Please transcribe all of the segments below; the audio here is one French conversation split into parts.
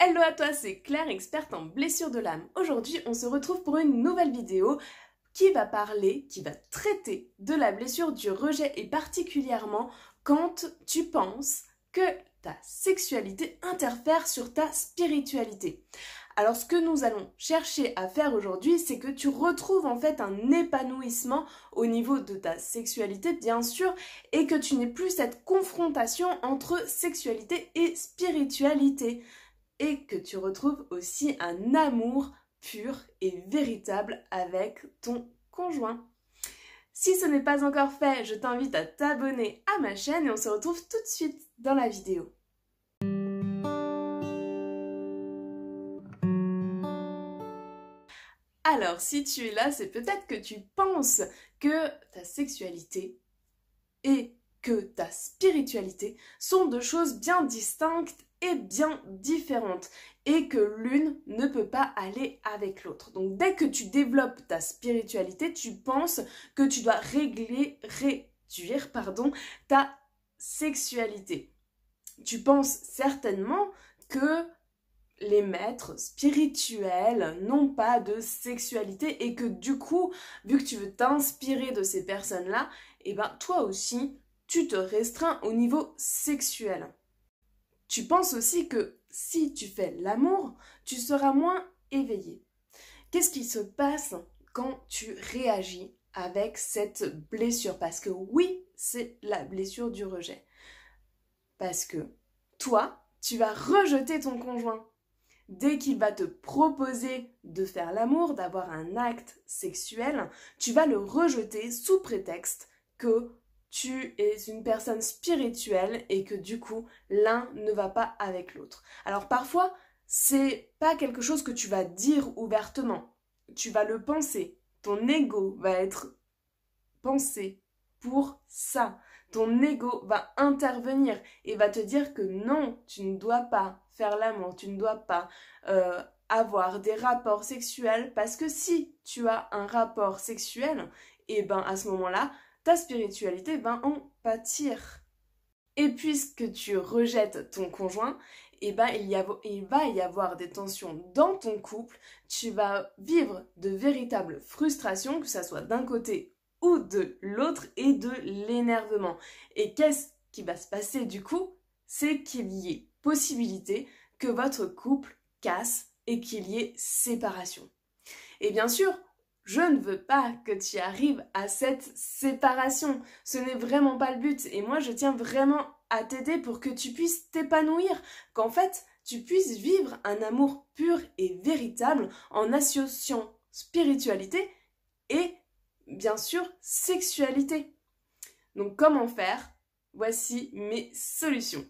Hello à toi, c'est Claire, experte en blessures de l'âme. Aujourd'hui, on se retrouve pour une nouvelle vidéo qui va traiter de la blessure du rejet et particulièrement quand tu penses que ta sexualité interfère sur ta spiritualité. Alors ce que nous allons chercher à faire aujourd'hui, c'est que tu retrouves en fait un épanouissement au niveau de ta sexualité bien sûr et que tu n'aies plus cette confrontation entre sexualité et spiritualité et que tu retrouves aussi un amour pur et véritable avec ton conjoint. Si ce n'est pas encore fait, je t'invite à t'abonner à ma chaîne et on se retrouve tout de suite dans la vidéo. Alors, si tu es là, c'est peut-être que tu penses que ta sexualité et que ta spiritualité sont deux choses bien distinctes et bien différentes et que l'une ne peut pas aller avec l'autre. Donc dès que tu développes ta spiritualité, tu penses que tu dois réduire ta sexualité. Tu penses certainement que les maîtres spirituels n'ont pas de sexualité et que du coup, vu que tu veux t'inspirer de ces personnes-là, et ben toi aussi, tu te restreins au niveau sexuel. Tu penses aussi que si tu fais l'amour, tu seras moins éveillé. Qu'est-ce qui se passe quand tu réagis avec cette blessure? Parce que oui, c'est la blessure du rejet. Parce que toi, tu vas rejeter ton conjoint. Dès qu'il va te proposer de faire l'amour, d'avoir un acte sexuel, tu vas le rejeter sous prétexte que tu es une personne spirituelle et que du coup, l'un ne va pas avec l'autre. Alors parfois, c'est pas quelque chose que tu vas dire ouvertement. Tu vas le penser. Ton ego va être pensé pour ça. Ton ego va intervenir et va te dire que non, tu ne dois pas faire l'amour, tu ne dois pas avoir des rapports sexuels parce que si tu as un rapport sexuel, et ben à ce moment-là, ta spiritualité va en pâtir. Et puisque tu rejettes ton conjoint, et ben il va y avoir des tensions dans ton couple, tu vas vivre de véritables frustrations, que ça soit d'un côté ou de l'autre, et de l'énervement. Et qu'est-ce qui va se passer du coup? C'est qu'il y ait possibilité que votre couple casse et qu'il y ait séparation. Et bien sûr, je ne veux pas que tu arrives à cette séparation. Ce n'est vraiment pas le but. Et moi, je tiens vraiment à t'aider pour que tu puisses t'épanouir. Qu'en fait, tu puisses vivre un amour pur et véritable en associant spiritualité et, bien sûr, sexualité. Donc, comment faire? Voici mes solutions.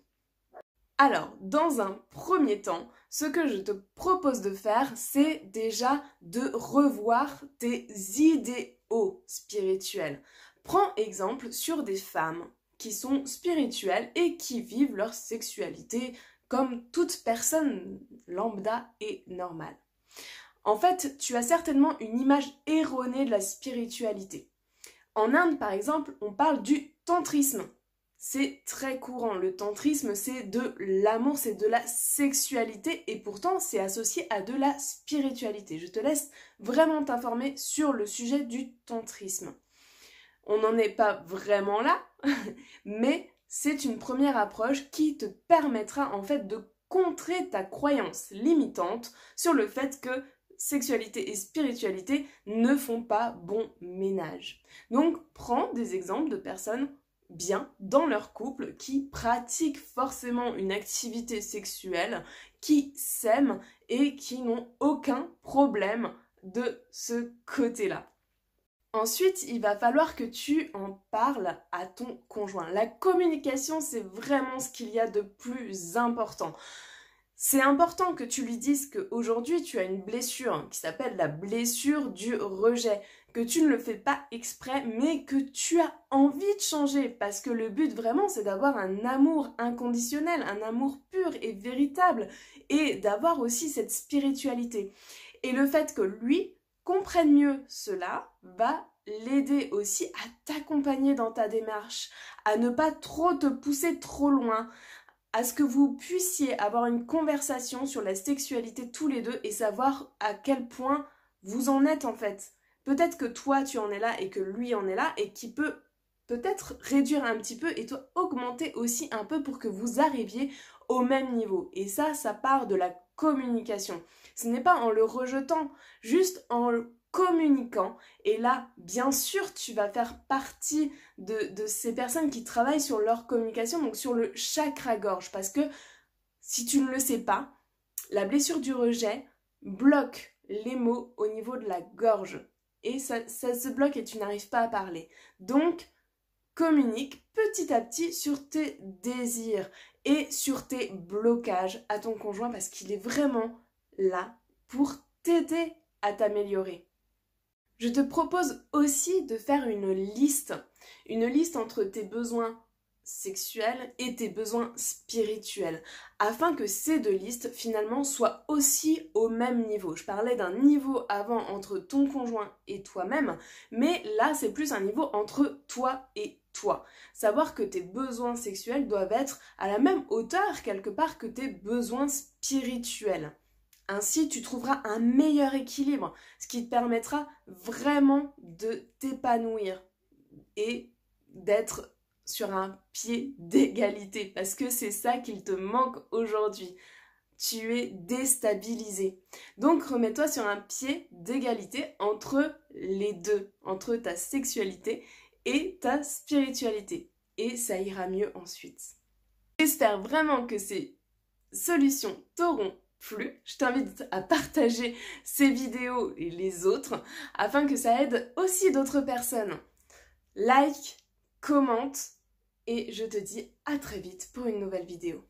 Alors, dans un premier temps, ce que je te propose de faire, c'est déjà de revoir tes idéaux spirituels. Prends exemple sur des femmes qui sont spirituelles et qui vivent leur sexualité comme toute personne lambda et normale. En fait, tu as certainement une image erronée de la spiritualité. En Inde, par exemple, on parle du tantrisme. C'est très courant. Le tantrisme, c'est de l'amour, c'est de la sexualité et pourtant, c'est associé à de la spiritualité. Je te laisse vraiment t'informer sur le sujet du tantrisme. On n'en est pas vraiment là, mais c'est une première approche qui te permettra en fait de contrer ta croyance limitante sur le fait que sexualité et spiritualité ne font pas bon ménage. Donc, prends des exemples de personnes bien dans leur couple, qui pratiquent forcément une activité sexuelle, qui s'aiment et qui n'ont aucun problème de ce côté-là. Ensuite, il va falloir que tu en parles à ton conjoint. La communication, c'est vraiment ce qu'il y a de plus important. C'est important que tu lui dises qu'aujourd'hui, tu as une blessure qui s'appelle la blessure du rejet, que tu ne le fais pas exprès, mais que tu as envie de changer, parce que le but vraiment, c'est d'avoir un amour inconditionnel, un amour pur et véritable, et d'avoir aussi cette spiritualité. Et le fait que lui comprenne mieux cela va l'aider aussi à t'accompagner dans ta démarche, à ne pas trop te pousser trop loin, à ce que vous puissiez avoir une conversation sur la sexualité tous les deux et savoir à quel point vous en êtes en fait. Peut-être que toi tu en es là et que lui en est là et qui peut peut-être réduire un petit peu et toi augmenter aussi un peu pour que vous arriviez au même niveau. Et ça part de la communication. Ce n'est pas en le rejetant, juste en le communiquant. Et là, bien sûr, tu vas faire partie de ces personnes qui travaillent sur leur communication, donc sur le chakra-gorge. Parce que si tu ne le sais pas, la blessure du rejet bloque les mots au niveau de la gorge. Et ça se bloque et tu n'arrives pas à parler. Donc, communique petit à petit sur tes désirs et sur tes blocages à ton conjoint parce qu'il est vraiment là pour t'aider à t'améliorer. Je te propose aussi de faire une liste entre tes besoins sexuels et tes besoins spirituels, afin que ces deux listes finalement soient aussi au même niveau. Je parlais d'un niveau avant entre ton conjoint et toi-même, mais là c'est plus un niveau entre toi et toi. Savoir que tes besoins sexuels doivent être à la même hauteur quelque part que tes besoins spirituels. Ainsi, tu trouveras un meilleur équilibre, ce qui te permettra vraiment de t'épanouir et d'être sur un pied d'égalité, parce que c'est ça qu'il te manque aujourd'hui. Tu es déstabilisé. Donc remets-toi sur un pied d'égalité entre les deux, entre ta sexualité et ta spiritualité. Et ça ira mieux ensuite. J'espère vraiment que ces solutions t'auront plu. Je t'invite à partager ces vidéos et les autres afin que ça aide aussi d'autres personnes. Like, commente et je te dis à très vite pour une nouvelle vidéo.